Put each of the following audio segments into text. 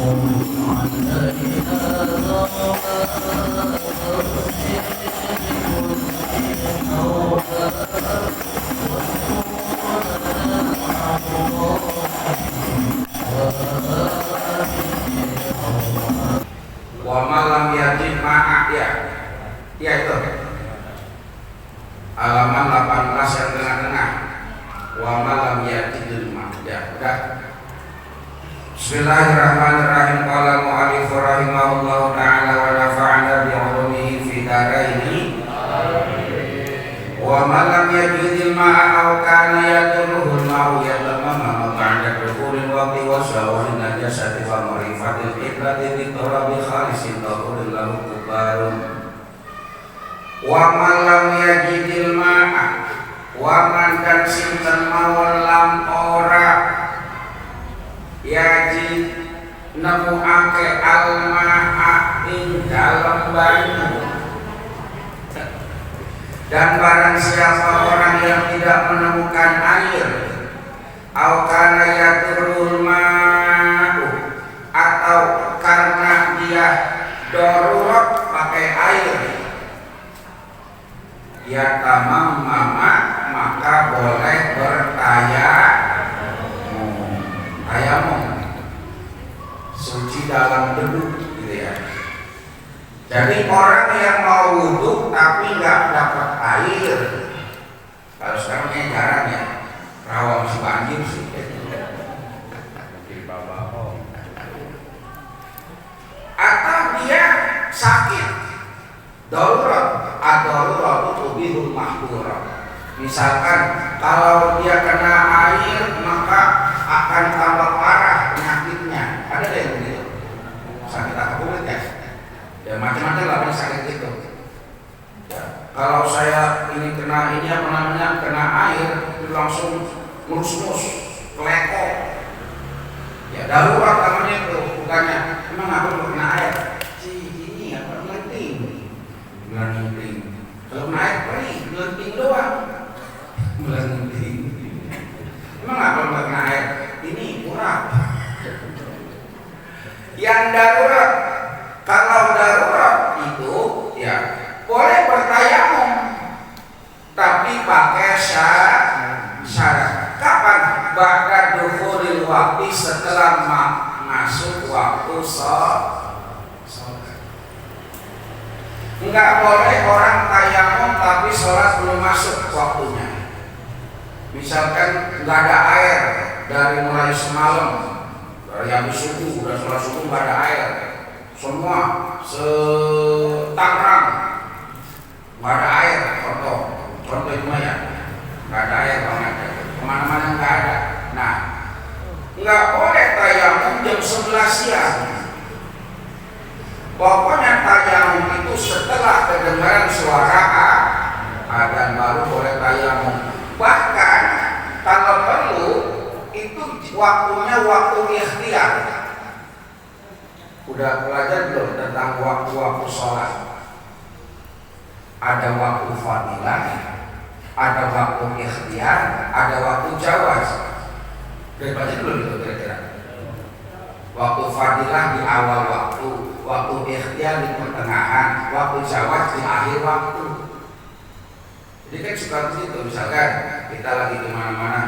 Wa malam yajid ma'a ya itu halaman 18 yang tengah-tengah. Wa malam yajid ma'a ya udah. Bismillahirrahmanirrahim. Qala al-mu'allif rahimahullahu ta'ala wa nafa'ana bi 'ulumihi fi daraini. Wa man lam yajidil ma'a aw kana yadurruhu al-ma'u yatamama ba'da dukhulil waqti wa shawalin najasati wa marifatil qiblati bi tarabi khalisin tahuril lahu kubarun. Wa man lam yajidil ma'a wa man dan sinten mawon lam ora yajid nemuake al-ma'a ing dalem banyu. Dan barang siapa orang yang tidak menemukan air, au kana yadurul ma'u, atau karena dia darurat pakai air, ya tamam mama, maka boleh tayamum, suci dalam debu, gitu ya. Jadi orang yang mau wudhu tapi nggak dapat air, kalau sekarang kayaknya jarang ya, rawa masih banjir sih. Atau dia sakit, darurat atau ubihul mahdurat. Misalkan kalau dia kena air maka akan tambah parah penyakitnya. Ada yang begitu, sakit akut kulit ya. Ya macam-macam lah yang sakit itu. Ya, kalau saya ini kena ini apa namanya kena air itu langsung mulus-mulus, keleko. Ya darurat namanya itu, bukannya emang aku kena air. Ini apa melenting? Kalau kena air perih, melenting doang. Melenting. Emang apa kena air? Ini kurang. Yang darurat. Kalau darurat itu ya boleh bertayamum, tapi pakai syarat. Kapan? Ba'da dukhulil waqti, setelah masuk waktu sholat. Enggak boleh orang tayamum tapi sholat belum masuk waktunya. Misalkan enggak ada air dari mulai semalam, dari habis subuh, udah sholat subuh enggak ada air. Semua setangrang nggak ada air, contoh itu mah ya, nggak ada air banget, kemana-mana nggak ada. Nah, nggak boleh tayamum jam 11 siang. Pokoknya tayamum itu setelah kedengaran suara adzan baru boleh tayamum. Bahkan kalau perlu itu waktunya waktu ikhtiar. Udah belajar belum tentang waktu-waktu sholat? Ada waktu fadilah, ada waktu ikhtiar, ada waktu jawaz. Udah baca belum itu kira-kira? Waktu fadilah di awal waktu ikhtiar di pertengahan, waktu jawaz di akhir waktu. Jadi kan suka begitu, misalkan kita lagi kemana-mana,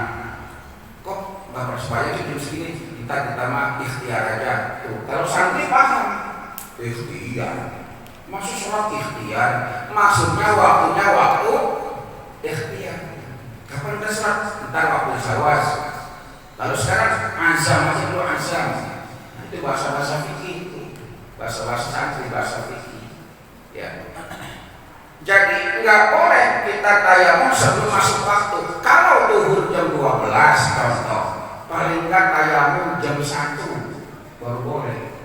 kok nggak persebaya jam segini? Kita mah ikhtiar aja. Tuh, kalau santri paham ikhtiar, maksud sholat ikhtiar, maksudnya waktunya waktu ikhtiar. Kapan kita sholat? Ntar waktu jawaz. Lalu sekarang azam, masih dulu azam. Nah, itu bahasa fikih itu, bahasa santri, bahasa fikih. Ya. Jadi nggak boleh kita tayamum sebelum masuk waktu. Kalau zuhur jam 12 contoh, paling nggak tayamum jam 1 baru boleh.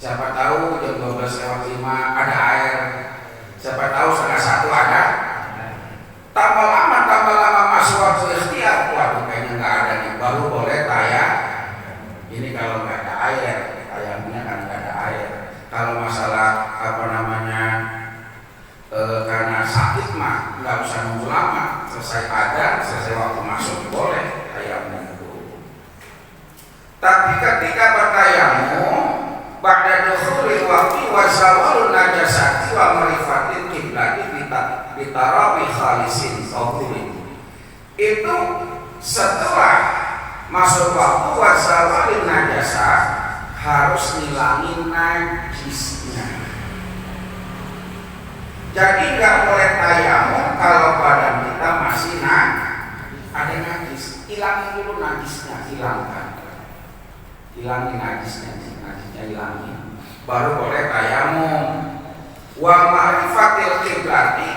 Siapa tahu jam 12:05 ada air, siapa tahu setengah 1 ada. Tambah lama masuk waktu ikhtiar, waduh kayaknya nggak ada nih, baru boleh tayang. Ini kalau nggak ada air, tayamnya kan nggak ada air. Kalau masalah apa namanya karena sakit mah nggak usah nunggu lama, selesai waktu masuk boleh tayamum. Tapi ketika bertayamum ba'da dukhulil waqti wa zawalun najasati wa marifatil qiblati bitarabi khalisin qawlin. Itu setelah masuk waktu wa zawalin najasa harus ngilangin najisnya. Jadi nggak boleh tayamum kalau badan kita masih ada najis. Hilangin dulu najisnya, hilangkan. Hilangin najisnya hilangin. Baru boleh tayamum. Wa ma'rifatil qiblati,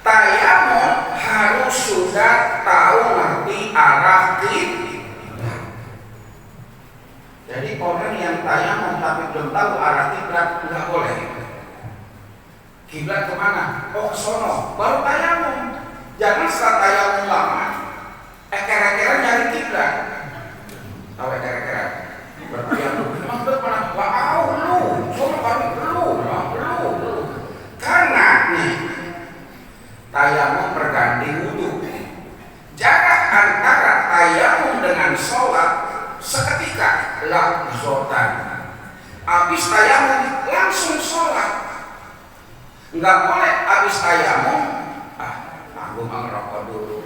tayamum harus sudah tahu ngerti arah kiblat. Jadi orang yang tayamum tapi belum tahu arah kiblat nggak boleh. Kiblat kemana? Oh sono, baru tayamum. Jangan setelah tayamum lama, kira-kira nyari kiblat. Tahu kira-kira? Bertayamum. Memang pernah wow lu, sono kami belum. Karena nih tayamum berganti wudhu. Jarak antara tayamum dengan sholat seketika lahzotan. Habis tayamum langsung sholat. Enggak boleh habis tayamum, aku mau ngerokok dulu.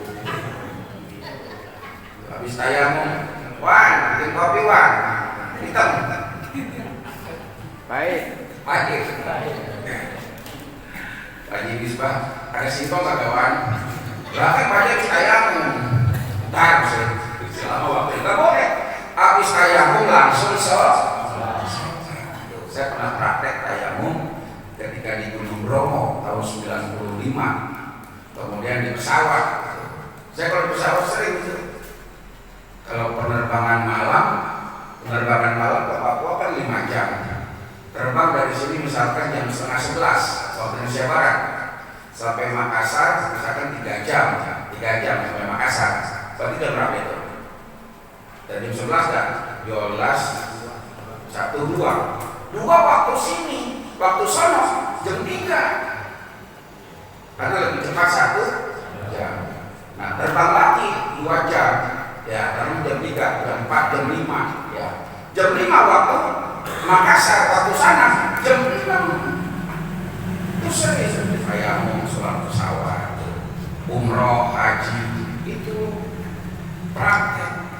Habis tayamum, Wan, bikin kopi Wan, hitam. Baik. Haji Bisbah, ada singkong kagak Wan? Bahkan pada tayamum, ntar selama waktu enggak boleh. Habis tayamum langsung sholat. Saya pernah praktek tayamum ketika di Gunung Bromo tahun 95, kemudian di pesawat. Saya kalau di pesawat sering itu. Kalau penerbangan malam ke Papua kan 5 jam. Terbang dari sini misalkan jam setengah 11 waktu Indonesia Barat sampai Makassar misalkan 3 jam sampai Makassar. Berarti jam berapa itu? Dari jam 11 kan? 12, 1, 2 waktu sini. Waktu sono jam 3 karena lebih cepat 1 jam. Nah terbang lagi 2 jam ya, karena jam 3, jam 4, jam 5 ya. Jam 5 waktu Makassar, waktu sana jam 6. Itu sering saya mau sholat pesawat, umroh, haji itu praktek.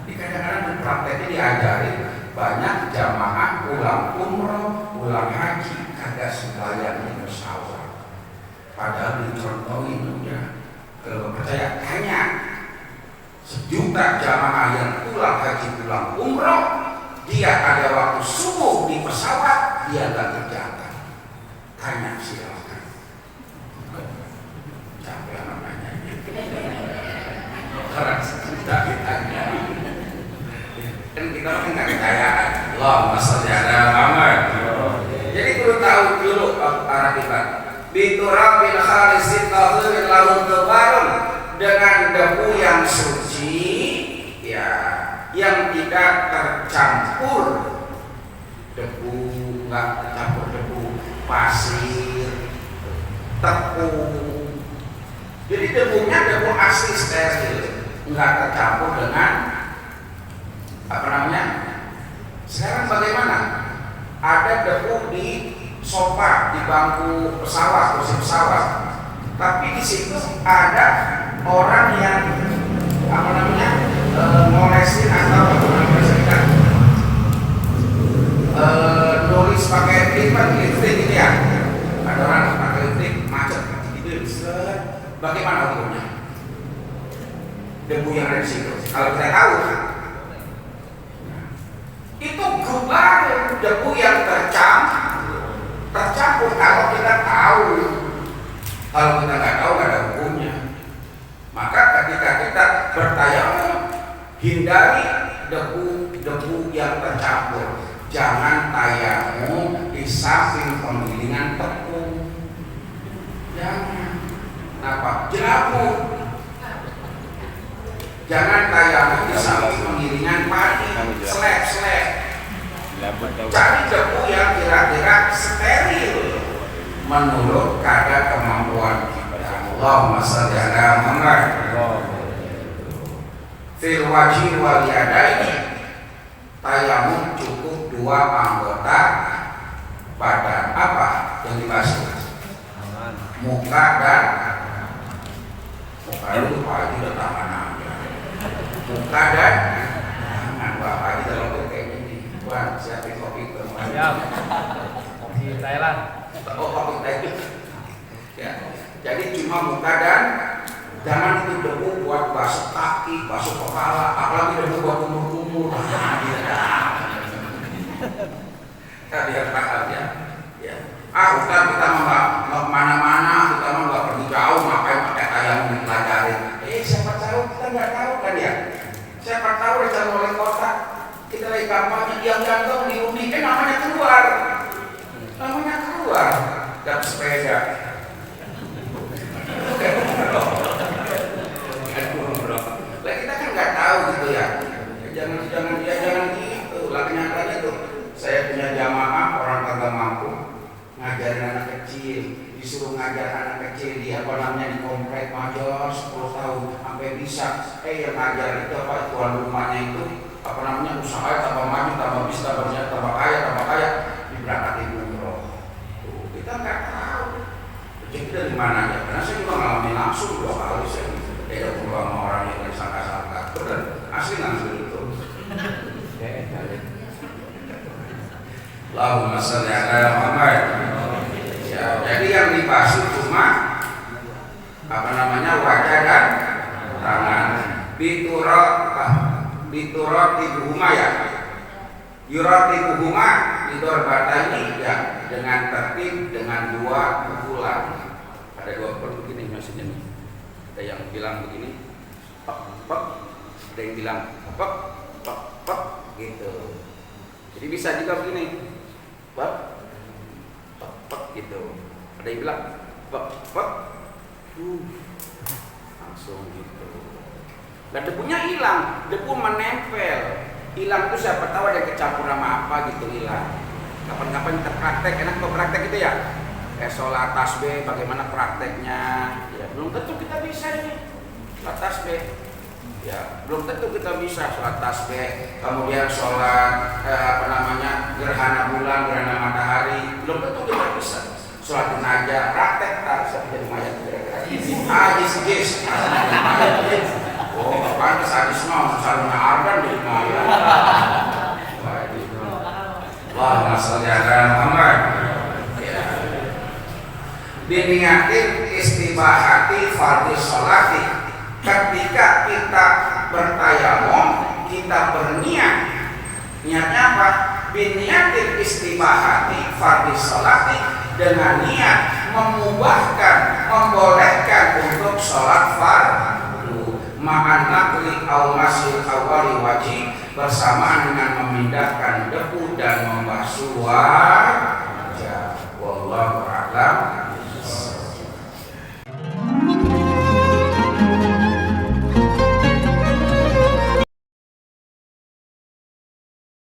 Di kadang-kadang prakteknya diajari banyak jamaah pulang umroh, pulang haji kagak sembahyang di pesawat. Padahal dicontohin ya. Kalau percaya hanya 1 juta jamaah yang pulang haji pulang umroh, dia ada waktu subuh di pesawat dia gak kerjakan. Tanya silakan. Capek namanya. Orang tidak ditanya. Kan kita kan nggak kekayaan. Allah masalahnya Muhammad. Jadi perlu tahu dulu arah kiblat. Biturabil khalisin tahirin lahum kebarun, dengan debu yang suci ya, yang tidak tercampur debu, nggak tercampur debu pasir, tepung. Jadi debunya debu asli steril, nggak tercampur dengan apa namanya? Sekarang bagaimana? Ada debu di sofa, di bangku pesawat, kursi pesawat. Tapi di situ ada orang yang apa namanya? Ngolesin atau nulis pakai lipstick gitu ya. Ada orang pakai lipstick macet gitu. Bagaimana hukumnya? Debu yang ada di situ. Kalau kita tahu itu gubar debu yang tercampur. Kalau kita tahu, kalau kita nggak tahu nggak ada hukumnya. Maka ketika kita bertayamum, hindari debu yang tercampur. Jangan tayamum di samping penggilingan tepung. Jangan. Kenapa? Jelabu. Jangan tayamum di samping penggilingan padi, slab. Cari debu yang kira-kira steril menurut kadar kemampuan kita. Allahumma shalli ala Muhammad. Fil wajhi wal yadaini, tayamum cukup kedua anggota badan. Apa yang dibasuh? Muka dan muka itu Pak Haji udah tangan aja. Muka dan tangan. Pak Haji kalau kayak gini, Tuhan siapin kopi ke mana? Siap. Kopi Thailand. Oh, kopi Thailand. Ya. Jadi cuma muka dan jangan itu debu buat basuh kaki, basuh kepala, apalagi debu buat kumur-kumur. Lihat akal ya. Ya. Ustaz kita mau kemana-mana, kita mau nggak pergi jauh, ngapain pakai ayam dipelajarin? Siapa tahu kita nggak tahu kan ya. Siapa tahu rencana wali kota kita lagi kampanye yang gantung di uni, namanya keluar, dan sepeda. Lah kita kan nggak tahu gitu ya. Jangan gitu. Lah kenyataannya tuh saya punya jamaah orang kagak mampu ngajarin anak kecil, disuruh ngajar anak kecil di di komplek Major 10 tahun sampai bisa. Yang ngajar itu tuan rumahnya itu usaha tambah maju, tambah bisa, tambah kaya diberangkatin umroh. Kita nggak tahu. Jadi dari mana aja? Karena saya juga ngalamin langsung 2 kali saya beda pulang sama orang yang nggak disangka-sangka. Bener, asli langsung itu. Allahumma sholli ala Muhammad. Ya, jadi yang dibasuh cuma wajah dan tangan. Bituratibuhuma ya. Yuratibuhuma bidorbatani ya, dengan tertib dengan 2 pukulan. Ada 2 pukulan begini maksudnya nih. Ada yang bilang begini, pek pek. Ada yang bilang pek pek pek gitu. Jadi bisa juga begini, pek pek pek gitu. Ada yang bilang pek pek, langsung gitu. Nah debunya hilang, debu menempel. Hilang itu siapa tahu ada kecampur sama apa gitu hilang. Kapan-kapan kita praktek, enak kok praktek itu ya. Sholat tasbih, bagaimana prakteknya? Ya, belum tentu kita bisa ini sholat tasbih. Ya, belum tentu kita bisa sholat tasbih. Kemudian sholat gerhana bulan, gerhana matahari, belum tentu kita bisa. Sholat jenazah, praktek tak bisa jadi mayat kira-kira. Hadis. Oh, apaan hadis mau misalnya argan di mayat. Allahumma sholli ala Muhammad. Biniyatin istibahati fardhi sholati. Ketika kita bertayamum, kita berniat. Niatnya apa? Biniyatin istibahati fardhi sholati, dengan niat membolehkan untuk sholat fardu ma'an naqli aw masyil awali wajib, bersamaan dengan memindahkan debu dan membasuh wajah. Wallahu a'lam.